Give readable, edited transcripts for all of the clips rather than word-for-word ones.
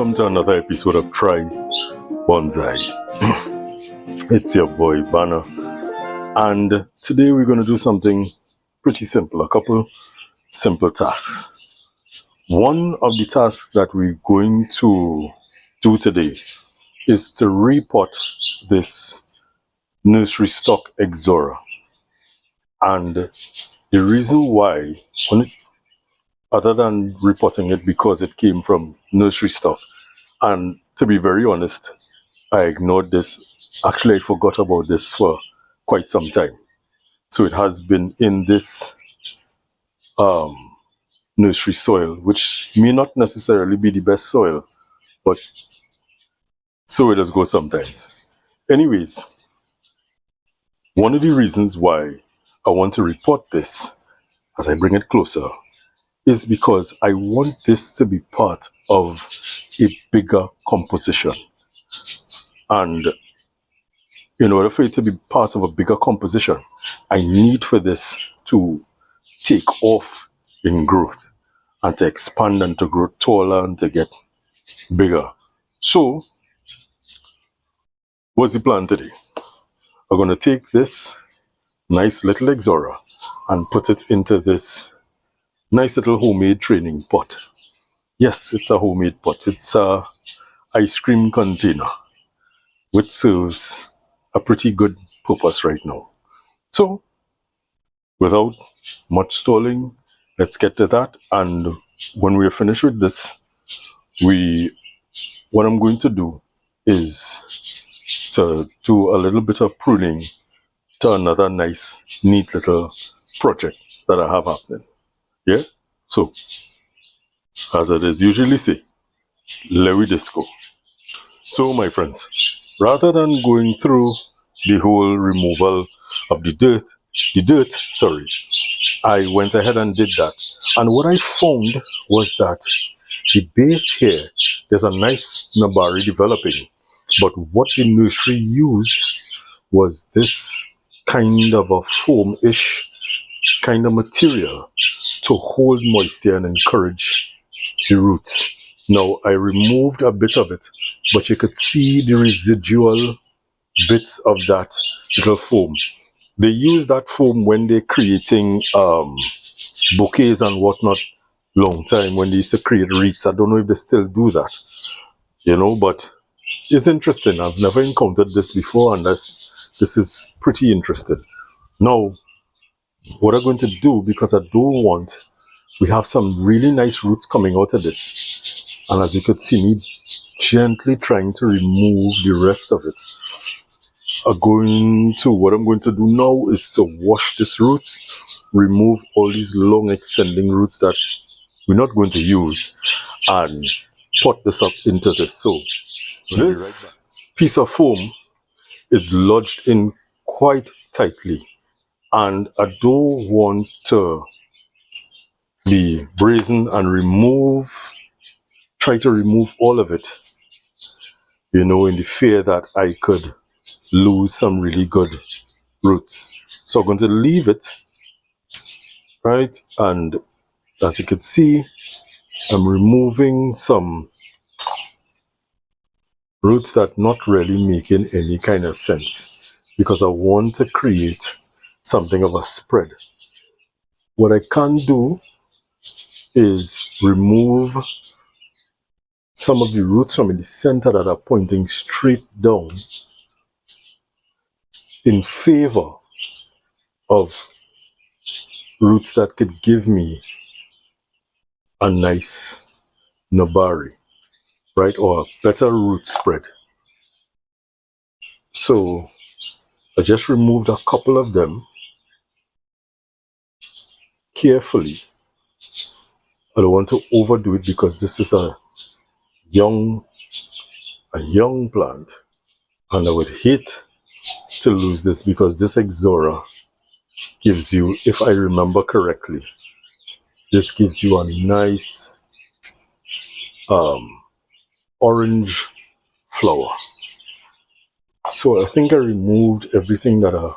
Welcome to another episode of Try Bonsai. It's your boy Banner, and today we're going to do something pretty simple, a couple simple tasks. One of the tasks that we're going to do today is to repot this nursery stock Xzora. And the reason why, other than repotting it because it came from nursery stock, and to be very honest, I ignored this. Actually, I forgot about this for quite some time. So it has been in this nursery soil, which may not necessarily be the best soil, but so it does go sometimes. Anyways, one of the reasons why I want to repot this as I bring it closer is because I want this to be part of a bigger composition. And in order for it to be part of a bigger composition, I need for this to take off in growth and to expand and to grow taller and to get bigger. So, what's the plan today? We're going to take this nice little Xzora and put it into this nice little homemade training pot. Yes, it's a homemade pot. It's a ice cream container, which serves a pretty good purpose right now. So, without much stalling, let's get to that. And when we're finished with this, what I'm going to do is to do a little bit of pruning to another nice, neat little project that I have happening. Yeah? So, as it is usually say, Lantana Disco. So, my friends, rather than going through the whole removal of the dirt, I went ahead and did that. And what I found was that the base here, there's a nice nabari developing. But what the nursery used was this kind of a foam-ish kind of material to hold moisture and encourage the roots. Now, I removed a bit of it, but you could see the residual bits of that little foam. They use that foam when they're creating bouquets and whatnot. Long time when they used to create wreaths. I don't know if they still do that, but it's interesting. I've never encountered this before, and this is pretty interesting. Now, what I'm going to do, because we have some really nice roots coming out of this, and as you could see me gently trying to remove the rest of it. What I'm going to do now is to wash these roots, remove all these long extending roots that we're not going to use, and pot this up into this. So this piece of foam is lodged in quite tightly, and I don't want to be brazen and try to remove all of it, in the fear that I could lose some really good roots. So I'm going to leave it, right? And as you can see, I'm removing some roots that not really making any kind of sense, because I want to create something of a spread. What I can do is remove some of the roots from in the center that are pointing straight down in favor of roots that could give me a nice nabari, right, or a better root spread. So I just removed a couple of them carefully. I don't want to overdo it because this is a young plant, and I would hate to lose this, because this Xzora gives you, if I remember correctly, this gives you a nice orange flower. So I think I removed everything that I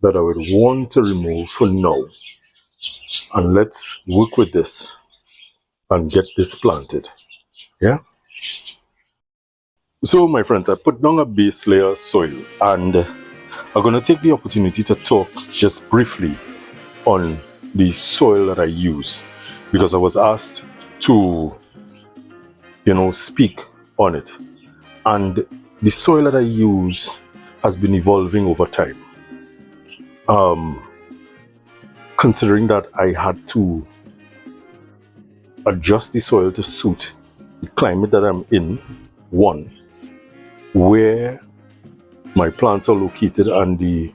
would want to remove for now, and let's work with this and get this planted. Yeah. So my friends, I put down a base layer of soil, and I'm going to take the opportunity to talk just briefly on the soil that I use, because I was asked to, speak on it. And the soil that I use has been evolving over time. Considering that I had to adjust the soil to suit the climate that I'm in, one, where my plants are located, and the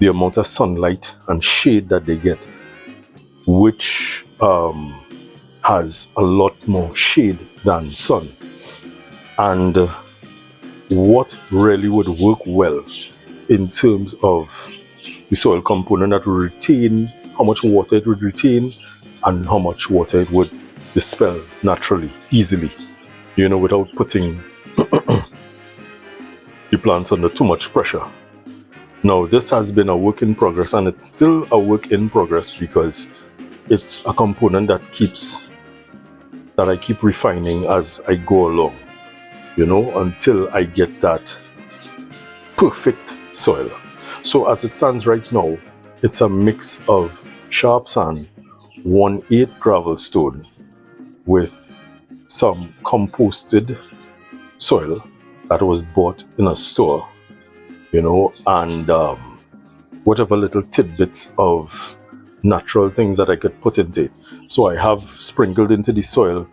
amount of sunlight and shade that they get, which has a lot more shade than sun. And what really would work well in terms of the soil component that would retain, how much water it would retain, and how much water it would dispel naturally, easily, without putting the plants under too much pressure. Now, this has been a work in progress, and it's still a work in progress because it's a component that I keep refining as I go along, until I get that perfect soil. So as it stands right now, it's a mix of sharp sand, 1/8 gravel stone, with some composted soil that was bought in a store, and whatever little tidbits of natural things that I could put into it. So I have sprinkled into the soil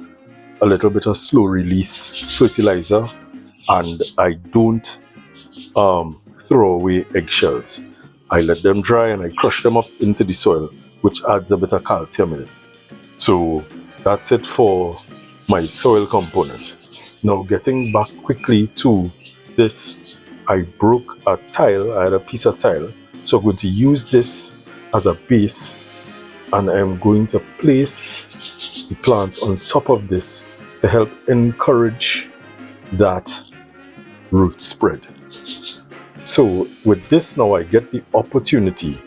a little bit of slow release fertilizer, and I don't throw away eggshells. I let them dry and I crush them up into the soil, which adds a bit of calcium in it. So that's it for my soil component. Now, getting back quickly to this, I broke a tile. I had a piece of tile, so I'm going to use this as a base, and I'm going to place the plant on top of this to help encourage that root spread. So with this now, I get the opportunity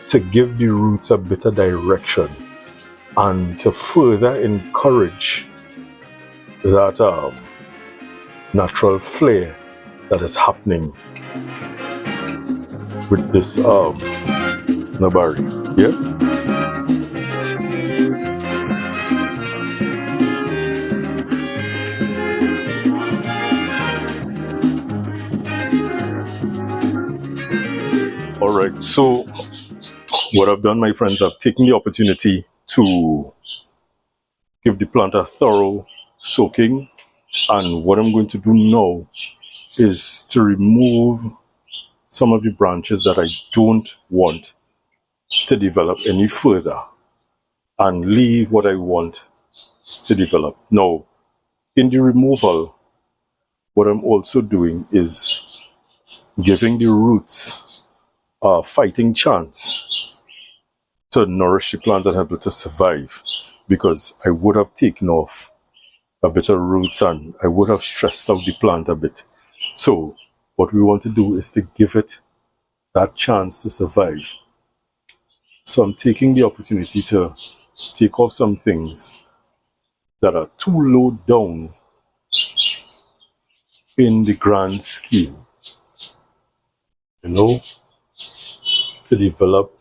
to give the roots a bit of direction and to further encourage that natural flare that is happening with this nursery. Yeah. All right. So what I've done, my friends, I've taken the opportunity to give the plant a thorough soaking, and what I'm going to do now is to remove some of the branches that I don't want to develop any further and leave what I want to develop. Now, in the removal, what I'm also doing is giving the roots a fighting chance to nourish the plant and help it to survive, because I would have taken off a bit of roots and I would have stressed out the plant a bit. So what we want to do is to give it that chance to survive. So I'm taking the opportunity to take off some things that are too low down in the grand scheme, to develop,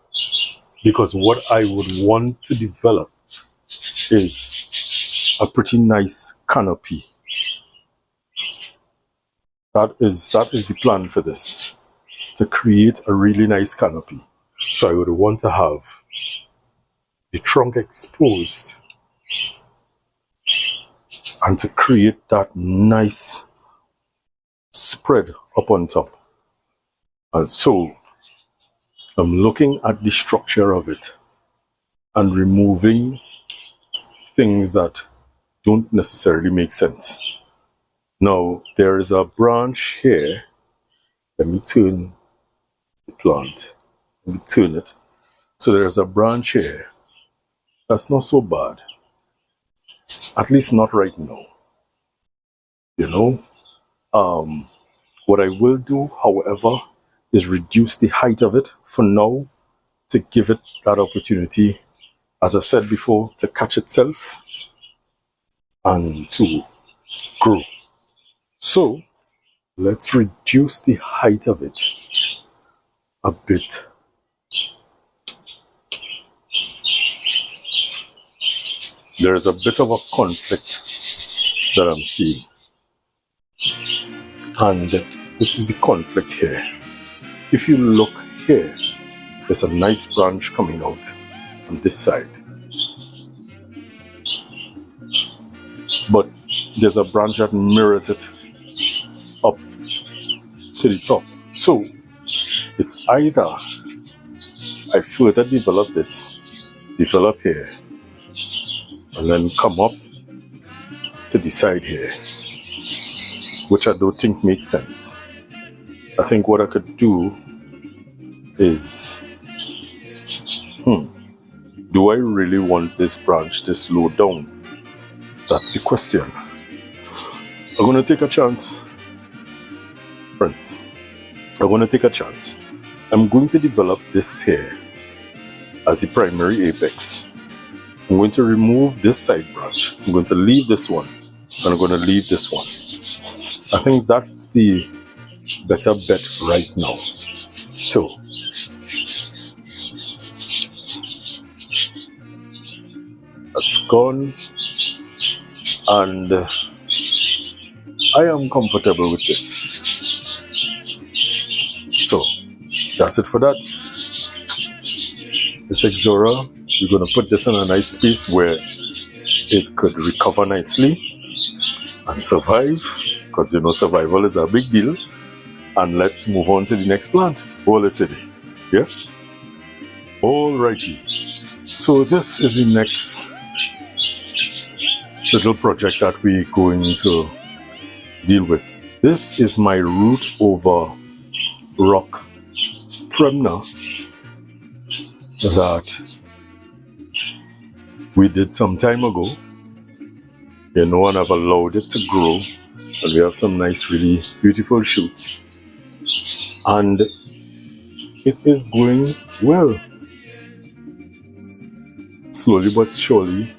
because what I would want to develop is a pretty nice canopy. That is the plan for this, to create a really nice canopy. So I would want to have the trunk exposed and to create that nice spread up on top. And so I'm looking at the structure of it and removing things that don't necessarily make sense. Now, there is a branch here. Let me turn the plant. Let me turn it. So there's a branch here. That's not so bad. At least not right now. What I will do, however, is reduce the height of it for now to give it that opportunity, as I said before, to catch itself and to grow. So let's reduce the height of it a bit. There is a bit of a conflict that I'm seeing. And this is the conflict here. If you look here, there's a nice branch coming out on this side. But there's a branch that mirrors it up to the top. So it's either I further develop this, develop here, and then come up to the side here, which I don't think makes sense. I think what I could do is, do I really want this branch this low down? That's the question. I'm going to take a chance. Friends, I'm going to take a chance. I'm going to develop this here as the primary apex. I'm going to remove this side branch. I'm going to leave this one. And I'm going to leave this one. I think that's the better bet right now. So, that's gone. And I am comfortable with this. So, that's it for that. This Xzora, we're going to put this in a nice space where it could recover nicely and survive, because you know survival is a big deal. And let's move on to the next plant. Hola City. Yes? Alrighty. So this is the next little project that we're going to deal with. This is my root over rock Premna that we did some time ago. You know, and I've allowed it to grow, and we have some nice, really beautiful shoots. And it is going well. Slowly but surely,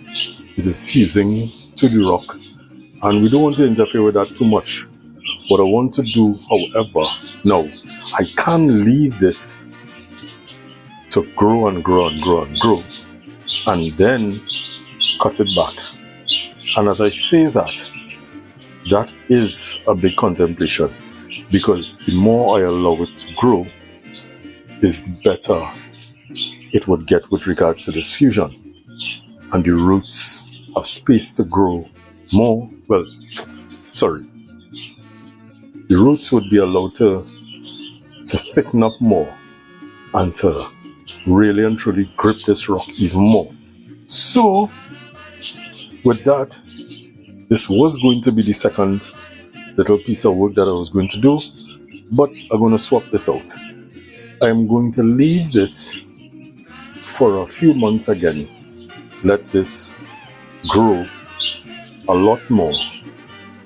it is fusing to the rock, and we don't want to interfere with that too much. What I want to do, however, now, I can leave this to grow and grow and grow and grow, and then cut it back. And as I say that, that is a big contemplation, because the more I allow it to grow, is the better it would get with regards to this fusion. And the roots have space to grow more. Well, sorry. The roots would be allowed to thicken up more and to really and truly grip this rock even more. So, with that, this was going to be the second little piece of work that I was going to do, but I'm going to swap this out. I'm going to leave this for a few months again. Let this grow a lot more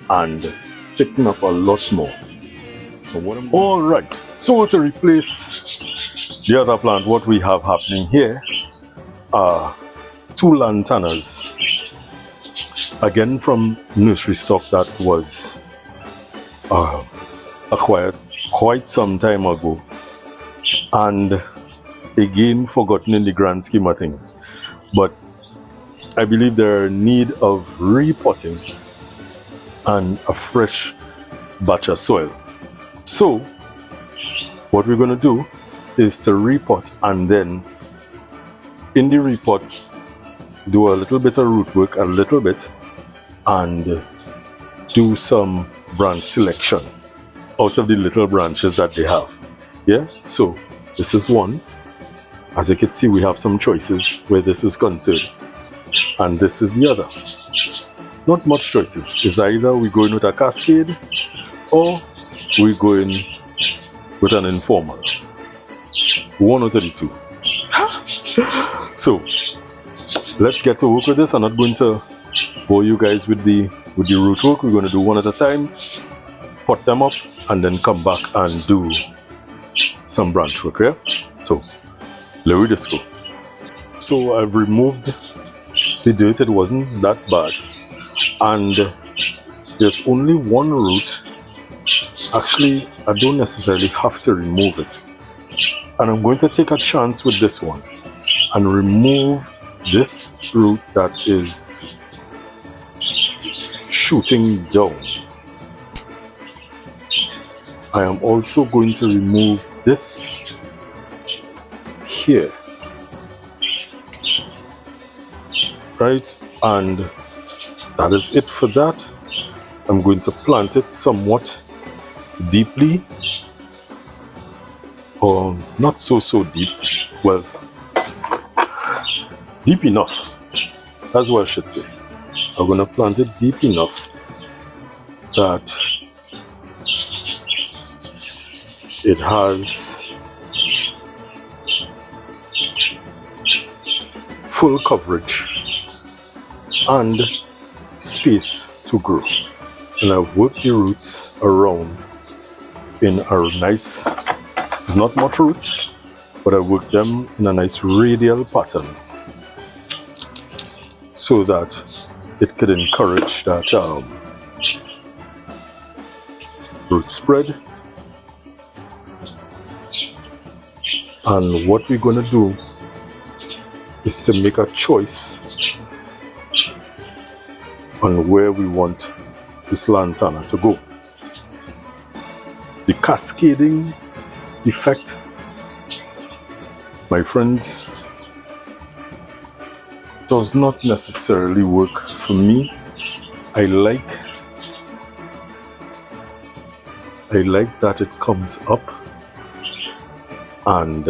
and thicken up a lot more. Alright, so to replace the other plant, what we have happening here are two Lantanas. Again from nursery stock that was acquired quite some time ago, and again forgotten in the grand scheme of things. But I believe they're in need of repotting and a fresh batch of soil. So what we're going to do is to repot, and then in the repot do a little bit of root work, a little bit, and do some branch selection out of the little branches that they have. Yeah, so this is one. As you can see, we have some choices where this is concerned, and this is the other. Not much choices. It's either we go in with a cascade or we go in with an informal. One out of the two. So let's get to work with this. I'm not going to bore you guys with the root work. We're going to do one at a time, pot them up, and then come back and do some branch work. Yeah? So Lantana Disco. So I've removed the dirt. It wasn't that bad, and there's only one root. Actually, I don't necessarily have to remove it, and I'm going to take a chance with this one and remove this root that is shooting down. I am also going to remove this here, right? And that is it for that. I'm going to plant it somewhat deeply, or not so deep, well, deep enough, that's what I should say. I'm going to plant it deep enough that it has full coverage and space to grow. And I've worked the roots around in a nice, it's not much roots, but I worked them in a nice radial pattern so that it could encourage that root spread. And what we're going to do is to make a choice on where we want this lantana to go. The cascading effect, my friends, does not necessarily work for me. I like that it comes up and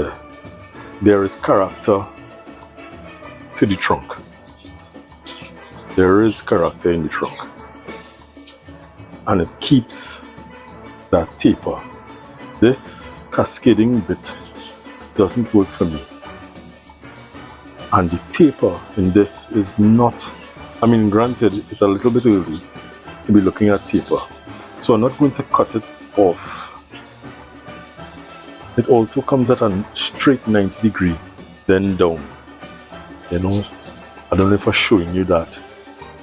there is character to the trunk. There is character in the trunk, and it keeps that taper. This cascading bit doesn't work for me, and the taper in this is not, I mean, granted it's a little bit early to be looking at taper, so I'm not going to cut it off. It also comes at a straight 90 degree, then down. You know, I don't know if I'm showing you that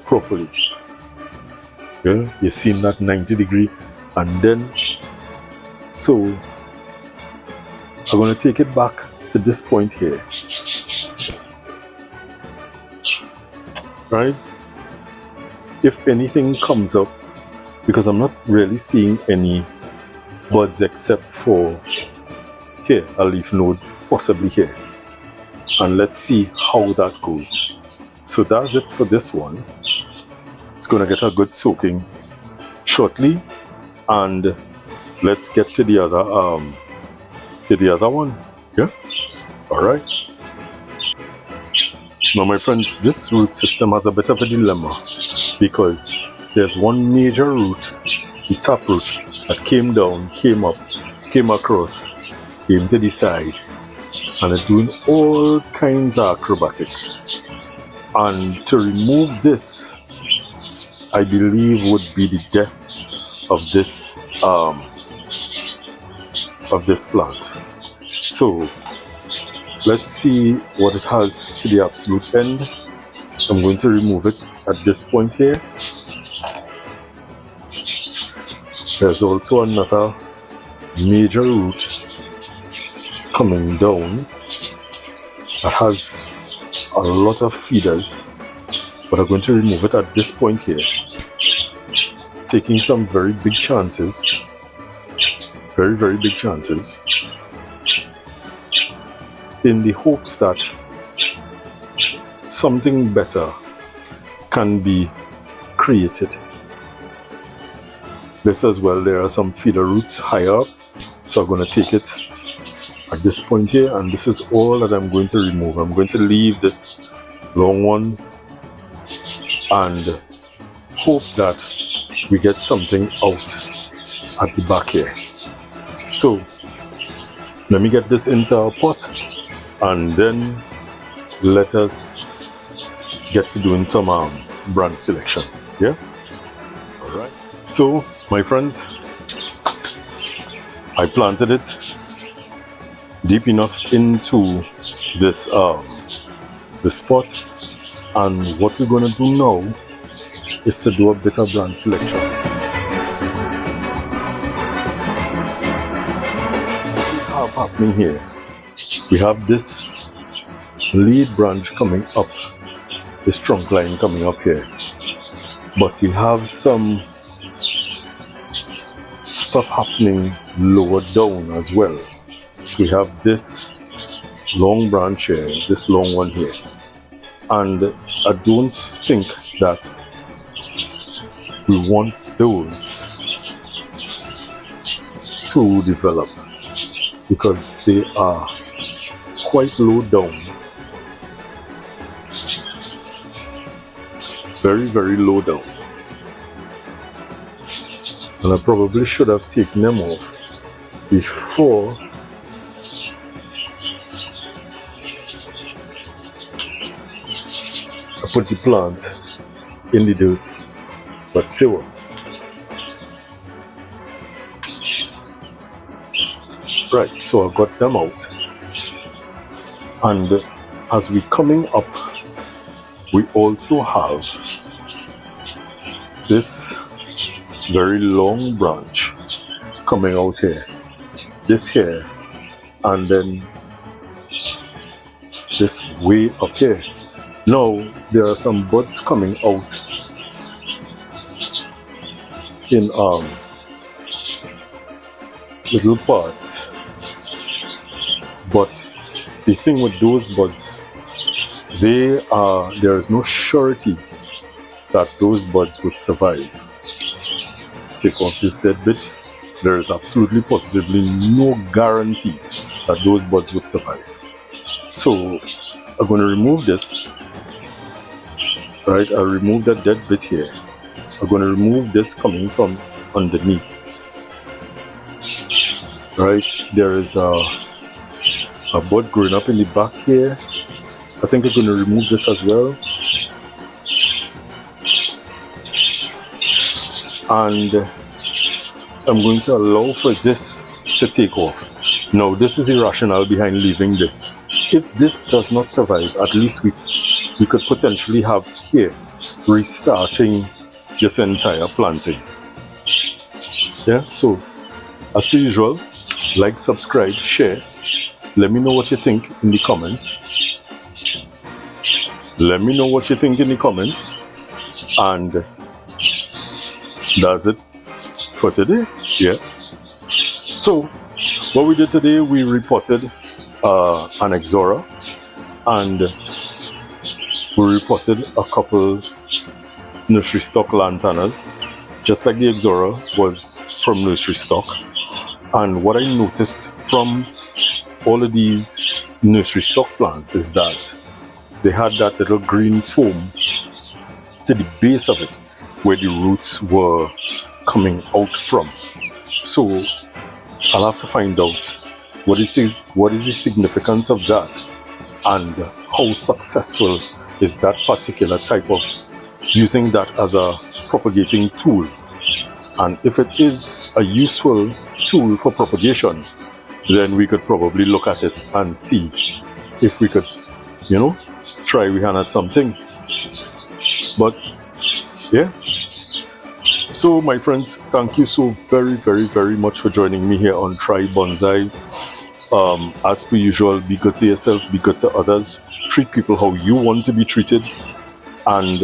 properly. Yeah, you're seeing that 90 degree, and then, so I'm going to take it back to this point here, right? If anything comes up, because I'm not really seeing any buds except for here, a leaf node, possibly here, and let's see how that goes. So that's it for this one. It's going to get a good soaking shortly, and let's get to the other one. Yeah, all right. Now, my friends, this root system has a bit of a dilemma because there's one major root, the top root, that came down, came up, came across, came to the side, and it's doing all kinds of acrobatics. And to remove this, I believe, would be the death of this plant. So let's see what it has to the absolute end. I'm going to remove it at this point here. There's also another major root coming down that has a lot of feeders, but I'm going to remove it at this point here, taking some very big chances, very big chances, in the hopes that something better can be created. This as well, there are some feeder roots higher up, so I'm going to take it at this point here, and this is all that I'm going to remove. I'm going to leave this long one and hope that we get something out at the back here. So let me get this into our pot, and then let us get to doing some branch selection. Yeah, all right. So my friends, I planted it deep enough into this the spot, and what we're going to do now is to do a bit of branch selection. What we have happening here, we have this lead branch coming up, this trunk line coming up here, but we have some stuff happening lower down as well. So we have this long branch here, this long one here, and I don't think that we want those to develop because they are quite low down, very low down, and I probably should have taken them off before I put the plant in the dirt. But see what? Right, so I got them out, and as we coming up, we also have this very long branch coming out here, this here, and then this way up here. Now there are some buds coming out in little parts, but the thing with those buds, there is no surety that those buds would survive. Take off this dead bit, there is absolutely positively no guarantee that those buds would survive. So I'm going to remove this. Right, I remove that dead bit here. I'm going to remove this coming from underneath. Right, there is a bud growing up in the back here. I think I'm going to remove this as well. And I'm going to allow for this to take off. Now, this is the rationale behind leaving this. If this does not survive, at least we could potentially have here restarting this entire planting. Yeah, so as per usual, like, subscribe, share. Let me know what you think in the comments. Let me know what you think in the comments. And that's it for today. Yeah. So what we did today, we repotted an Xzora, and we repotted a couple nursery stock Lantanas, just like the Xzora was from nursery stock. And what I noticed from all of these nursery stock plants is that they had that little green foam to the base of it where the roots were coming out from. So I'll have to find out what is the significance of that, and how successful is that particular type of using that as a propagating tool. And if it is a useful tool for propagation, then we could probably look at it and see if we could, try we hand at something. But yeah. So my friends, thank you so very much for joining me here on Try Bonsai. As per usual, be good to yourself, be good to others, treat people how you want to be treated, and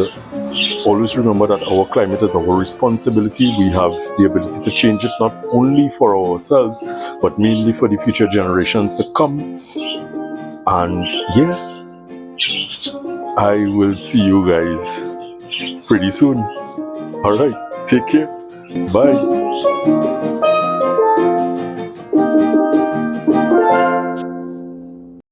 always remember that our climate is our responsibility. We have the ability to change it, not only for ourselves, but mainly for the future generations to come. And yeah, I will see you guys pretty soon. Alright, take care. Bye.